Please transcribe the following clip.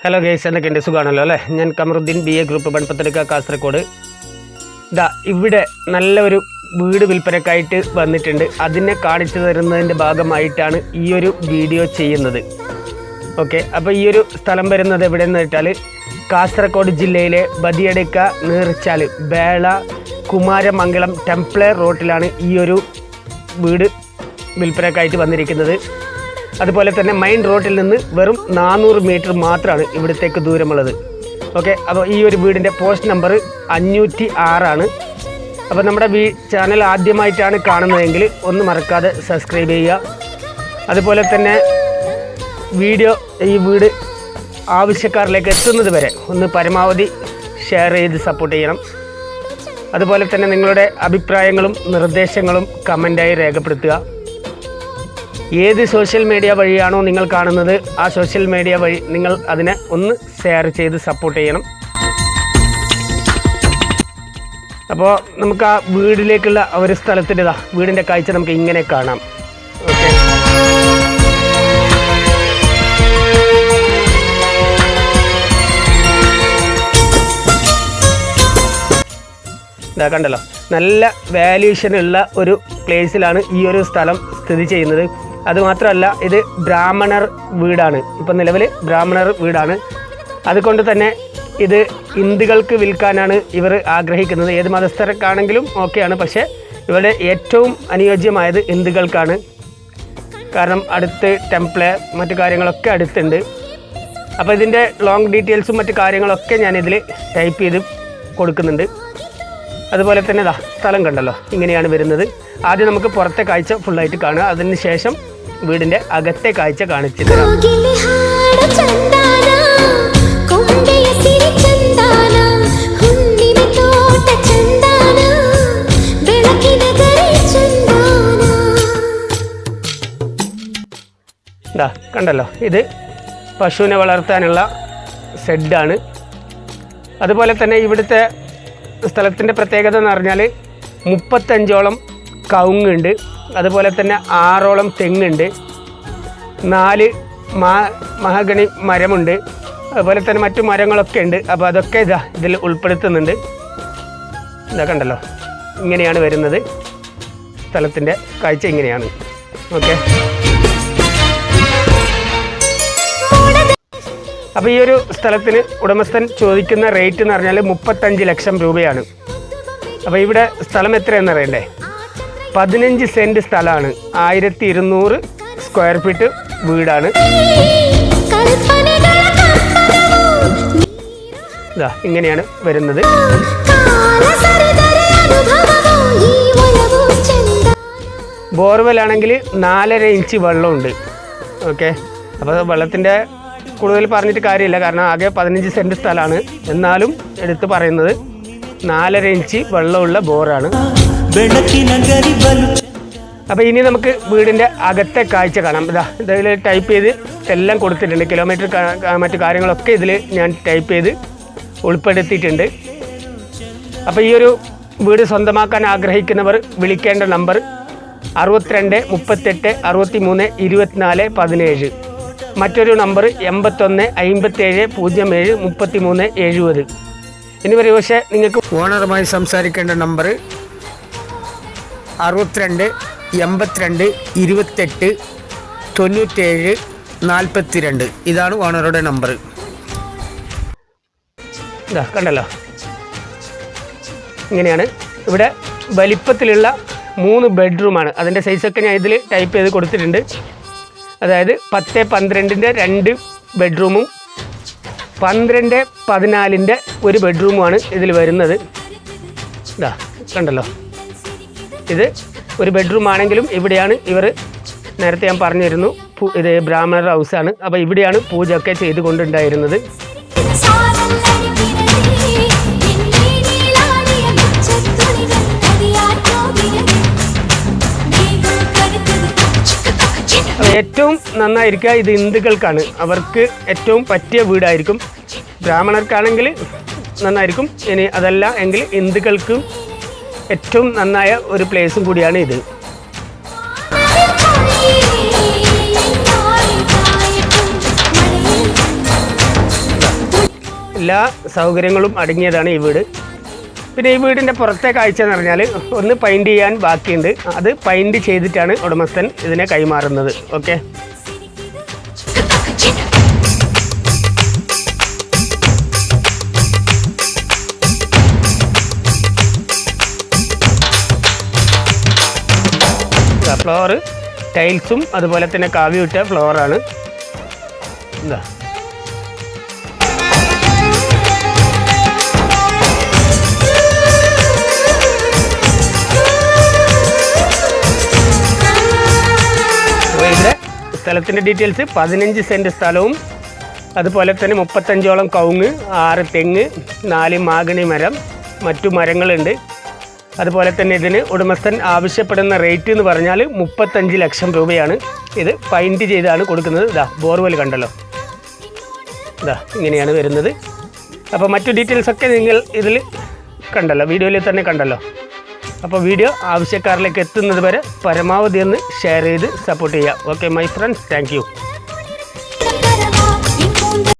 Hello guys, എന്തൊക്കെയുണ്ട്? സുഖമാണല്ലോ അല്ലേ? ഞാൻ കമറുദ്ദീൻ BA ഗ്രൂപ്പ് ബൺപത്രിക കാസർഗോഡ്. ഇവിടെ നല്ലൊരു വീട് വിൽപ്പനക്കായിട്ട് വന്നിട്ടുണ്ട്. അതിനെ കാണിച്ചു തരുന്നതിൻ്റെ ഭാഗമായിട്ടാണ് ഈ ഒരു വീഡിയോ ചെയ്യുന്നത്. ഓക്കെ, അപ്പോൾ ഈ ഒരു സ്ഥലം വരുന്നത് എവിടെയെന്ന് വെച്ചാൽ കാസർഗോഡ് ജില്ലയിലെ ബദിയടുക്ക, നീർച്ചാൽ, ബേള, കുമാരമംഗലം, ടെംപ്ലർ റോട്ടിലാണ് ഈ ഒരു വീട് വിൽപ്പനക്കായിട്ട് വന്നിരിക്കുന്നത്. അതുപോലെ തന്നെ മെയിൻ റോഡിൽ നിന്ന് വെറും 400 മീറ്റർ മാത്രമാണ് ഇവിടത്തേക്ക് ദൂരമുള്ളത്. ഓക്കെ, അപ്പോൾ ഈ ഒരു വീടിൻ്റെ പോസ്റ്റ് നമ്പർ 506 ആണ്. അപ്പോൾ നമ്മുടെ ചാനൽ ആദ്യമായിട്ടാണ് കാണുന്നതെങ്കിൽ ഒന്ന് മറക്കാതെ സബ്സ്ക്രൈബ് ചെയ്യുക. അതുപോലെ തന്നെ ഈ വീട് ആവശ്യക്കാരിലേക്ക് എത്തുന്നത് വരെ ഒന്ന് പരമാവധി ഷെയർ ചെയ്ത് സപ്പോർട്ട് ചെയ്യണം. അതുപോലെ തന്നെ നിങ്ങളുടെ അഭിപ്രായങ്ങളും നിർദ്ദേശങ്ങളും കമൻറ്റായി രേഖപ്പെടുത്തുക. ഏത് സോഷ്യൽ മീഡിയ വഴിയാണോ നിങ്ങൾ കാണുന്നത്, ആ സോഷ്യൽ മീഡിയ വഴി നിങ്ങൾ അതിനെ ഒന്ന് ഷെയർ ചെയ്ത് സപ്പോർട്ട് ചെയ്യണം. അപ്പോൾ നമുക്ക് ആ വീടിലേക്കുള്ള ഒരു സ്ഥലത്തിൻ്റെ വീടിൻ്റെ കാഴ്ച നമുക്ക് ഇങ്ങനെ കാണാം. ഓക്കെ, കണ്ടല്ലോ, നല്ല വാല്യൂഷനുള്ള ഒരു പ്ലേസിലാണ് ഈ ഒരു സ്ഥലം സ്ഥിതി ചെയ്യുന്നത്. അതുമാത്രമല്ല, ഇത് ബ്രാഹ്മണർ വീടാണ്. ഇപ്പം നിലവിൽ ബ്രാഹ്മണർ വീടാണ്. അതുകൊണ്ട് തന്നെ ഇത് ഹിന്ദുക്കൾക്ക് വിൽക്കാനാണ് ഇവർ ആഗ്രഹിക്കുന്നത്. ഏത് മതസ്ഥർക്കാണെങ്കിലും ഓക്കെയാണ്, പക്ഷേ ഇവിടെ ഏറ്റവും അനുയോജ്യമായത് ഹിന്ദുക്കൾക്കാണ്. കാരണം അടുത്ത് ടെംപ്ലേ മറ്റു കാര്യങ്ങളൊക്കെ അടുത്തുണ്ട്. അപ്പോൾ ഇതിൻ്റെ ലോങ് ഡീറ്റെയിൽസും മറ്റു കാര്യങ്ങളൊക്കെ ഞാനിതിൽ ടൈപ്പ് ചെയ്ത് കൊടുക്കുന്നുണ്ട്. അതുപോലെ തന്നെ സ്ഥലം കണ്ടല്ലോ, ഇങ്ങനെയാണ് വരുന്നത്. ആദ്യം നമുക്ക് പുറത്തെ കാഴ്ച ഫുള്ളായിട്ട് കാണുക, അതിന് ശേഷം വീടിൻ്റെ അകത്തെ കാഴ്ച കാണിച്ചു തരാം. കണ്ടല്ലോ, ഇത് പശുവിനെ വളർത്താനുള്ള ഷെഡാണ്. അതുപോലെ തന്നെ ഇവിടുത്തെ സ്ഥലത്തിൻ്റെ പ്രത്യേകത എന്ന് പറഞ്ഞാൽ 35ഓളം കവുങ്ങുണ്ട്. അതുപോലെ തന്നെ 6ഓളം തെങ്ങുണ്ട്, 4 മഹഗണി മരമുണ്ട്. അതുപോലെ തന്നെ മറ്റു മരങ്ങളൊക്കെ ഉണ്ട്. അപ്പോൾ അതൊക്കെ ഇതിൽ ഉൾപ്പെടുത്തുന്നുണ്ട്. കണ്ടല്ലോ, ഇങ്ങനെയാണ് വരുന്നത്. സ്ഥലത്തിൻ്റെ കാഴ്ച ഇങ്ങനെയാണ്. ഓക്കെ, അപ്പോൾ ഈ ഒരു സ്ഥലത്തിന് ഉടമസ്ഥൻ ചോദിക്കുന്ന റേറ്റ് എന്ന് പറഞ്ഞാൽ 35 ലക്ഷം രൂപയാണ്. അപ്പോൾ ഇവിടെ സ്ഥലം എത്രയെന്ന് അറിയണ്ടേ? 15 സെൻറ്റ് സ്ഥലമാണ്, 1200 സ്ക്വയർ ഫീറ്റ് വീടാണ്. ഇങ്ങനെയാണ് വരുന്നത്. ബോർവെല്ലാണെങ്കിൽ 4.5 ഇഞ്ച് വെള്ളമുണ്ട്. ഓക്കെ, അപ്പോൾ വെള്ളത്തിൻ്റെ കൂടുതൽ പറഞ്ഞിട്ട് കാര്യമില്ല, കാരണം ആകെ 15 സെൻറ്റ് സ്ഥലമാണ്. എന്നാലും എടുത്ത് പറയുന്നത് 4.5 ഇഞ്ച് വെള്ളമുള്ള ബോറാണ്. അപ്പോൾ ഇനി നമുക്ക് വീടിൻ്റെ അകത്തെ കാഴ്ച കാണാം. ഇതിൽ ടൈപ്പ് ചെയ്ത് എല്ലാം കൊടുത്തിട്ടുണ്ട്. കിലോമീറ്റർ മറ്റു കാര്യങ്ങളൊക്കെ ഇതിൽ ഞാൻ ടൈപ്പ് ചെയ്ത് ഉൾപ്പെടുത്തിയിട്ടുണ്ട്. അപ്പോൾ ഈ ഒരു വീട് സ്വന്തമാക്കാൻ ആഗ്രഹിക്കുന്നവർ വിളിക്കേണ്ട നമ്പർ 62 38 63 24 17. മറ്റൊരു നമ്പർ 81 57 07 33 70. ഇനി പക്ഷേ നിങ്ങൾക്ക് ഓണറുമായി സംസാരിക്കേണ്ട നമ്പർ 62 82 28 97 42. ഇതാണ് ഓണറുടെ നമ്പർ. കണ്ടല്ലോ, ഇങ്ങനെയാണ്. ഇവിടെ വലിപ്പത്തിലുള്ള 3 ബെഡ്റൂമാണ്. അതിൻ്റെ സൈസൊക്കെ ഞാൻ ഇതിൽ ടൈപ്പ് ചെയ്ത് കൊടുത്തിട്ടുണ്ട്. അതായത് 10-12ൻ്റെ 2 ബെഡ്റൂമും 12-14ൻ്റെ 1 ബെഡ്റൂമുമാണ് ഇതിൽ വരുന്നത്. കണ്ടല്ലോ, ഇത് ഒരു ബെഡ്റൂം ആണെങ്കിലും ഇവിടെയാണ് ഇവർ, നേരത്തെ ഞാൻ പറഞ്ഞിരുന്നു, ഇത് ബ്രാഹ്മണർ ഹൗസാണ്. അപ്പോൾ ഇവിടെയാണ് പൂജ ഒക്കെ ചെയ്തുകൊണ്ടുണ്ടായിരുന്നത്. ഏറ്റവും നന്നായിരിക്കുക ഇത് ഹിന്ദുക്കൾക്കാണ്. അവർക്ക് ഏറ്റവും പറ്റിയ വീടായിരിക്കും. ബ്രാഹ്മണർക്കാണെങ്കിൽ നന്നായിരിക്കും. ഇനി അതല്ല എങ്കിൽ ഹിന്ദുക്കൾക്കും ഏറ്റവും നന്നായ ഒരു പ്ലേസും കൂടിയാണ് ഇത്. എല്ലാ സൗകര്യങ്ങളും അടങ്ങിയതാണ് ഈ വീട്. പിന്നെ ഈ വീടിൻ്റെ പുറത്തെ കാഴ്ച എന്ന് പറഞ്ഞാൽ ഒന്ന് പെയിൻറ്റ് ചെയ്യാൻ ബാക്കിയുണ്ട്. അത് പെയിൻറ്റ് ചെയ്തിട്ടാണ് ഉടമസ്ഥൻ ഇതിനെ കൈമാറുന്നത്. ഓക്കെ, ഫ്ലോറ് ടൈൽസും അതുപോലെ തന്നെ കാവ്യ വിട്ട ഫ്ലോറാണ്. എന്താ ഇവിടെ സ്ഥലത്തിൻ്റെ ഡീറ്റെയിൽസ് 15 സെൻറ്റ് സ്ഥലവും അതുപോലെ തന്നെ 35ഓളം കവുങ്ങ്, 6 തെങ്ങ്, 4 മാഗണി മരം, മറ്റു മരങ്ങളുണ്ട്. അതുപോലെ തന്നെ ഇതിന് ഉടമസ്ഥൻ ആവശ്യപ്പെടുന്ന റേറ്റ് എന്ന് പറഞ്ഞാൽ 35 ലക്ഷം രൂപയാണ്. ഇത് പെയിൻറ്റ് ചെയ്താണ് കൊടുക്കുന്നത്. ഇതാ ബോർവെൽ കണ്ടല്ലോ, ഇതാ ഇങ്ങനെയാണ് വരുന്നത്. അപ്പോൾ മറ്റു ഡീറ്റെയിൽസൊക്കെ നിങ്ങൾ ഇതിൽ കണ്ടല്ലോ, വീഡിയോയിൽ തന്നെ കണ്ടല്ലോ. അപ്പോൾ വീഡിയോ ആവശ്യക്കാരിലേക്ക് എത്തുന്നത് വരെ പരമാവധി ഒന്ന് ഷെയർ ചെയ്ത് സപ്പോർട്ട് ചെയ്യുക. Okay my friends, thank you.